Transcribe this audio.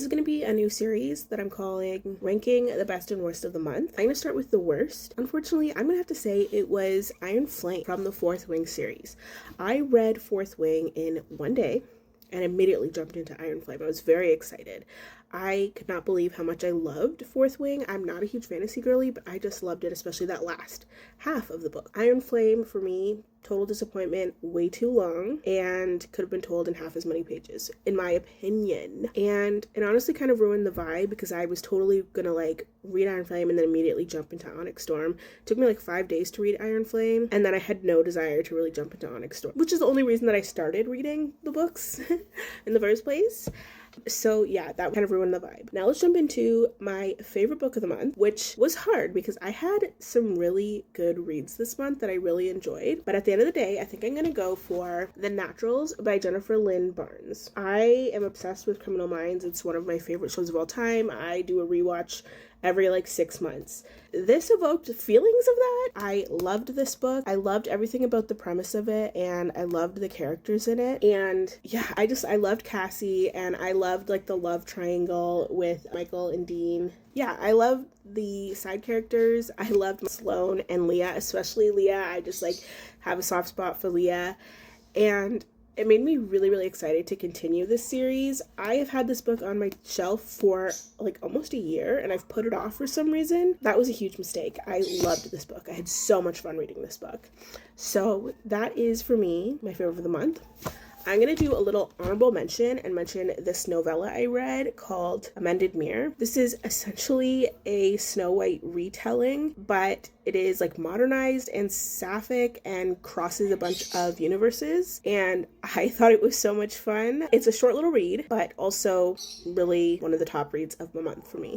is going to be a new series that I'm calling Ranking the Best and Worst of the Month. I'm going to start with the worst. Unfortunately, I'm going to have to say it was Iron Flame from the Fourth Wing series. I read Fourth Wing in one day and immediately jumped into Iron Flame. I was very excited. I could not believe how much I loved Fourth Wing. I'm not a huge fantasy girly, but I just loved it, especially that last half of the book. Iron Flame, for me, total disappointment, way too long, and could have been told in half as many pages, in my opinion. And it honestly kind of ruined the vibe because I was totally gonna read Iron Flame and then immediately jump into Onyx Storm. It took me 5 days to read Iron Flame, and then I had no desire to really jump into Onyx Storm, which is the only reason that I started reading the books in the first place. So yeah, that kind of ruined the vibe. Now let's jump into my favorite book of the month, which was hard because I had some really good reads this month that I really enjoyed. But at the end of the day, I think I'm going to go for The Naturals by Jennifer Lynn Barnes. I am obsessed with Criminal Minds. It's one of my favorite shows of all time. I do a rewatch every 6 months. This evoked feelings of that. I loved this book. I loved everything about the premise of it, and I loved the characters in it. And yeah, I loved Cassie, and I loved the love triangle with Michael and Dean. Yeah, I loved the side characters. I loved Sloane and Leah, especially Leah. I just have a soft spot for Leah. And it made me really, really excited to continue this series. I have had this book on my shelf for almost a year, and I've put it off for some reason. That was a huge mistake. I loved this book. I had so much fun reading this book. So that is, for me, my favorite of the month. I'm going to do a little honorable mention and mention this novella I read called Amended Mirror. This is essentially a Snow White retelling, but it is modernized and sapphic and crosses a bunch of universes. And I thought it was so much fun. It's a short little read, but also really one of the top reads of the month for me.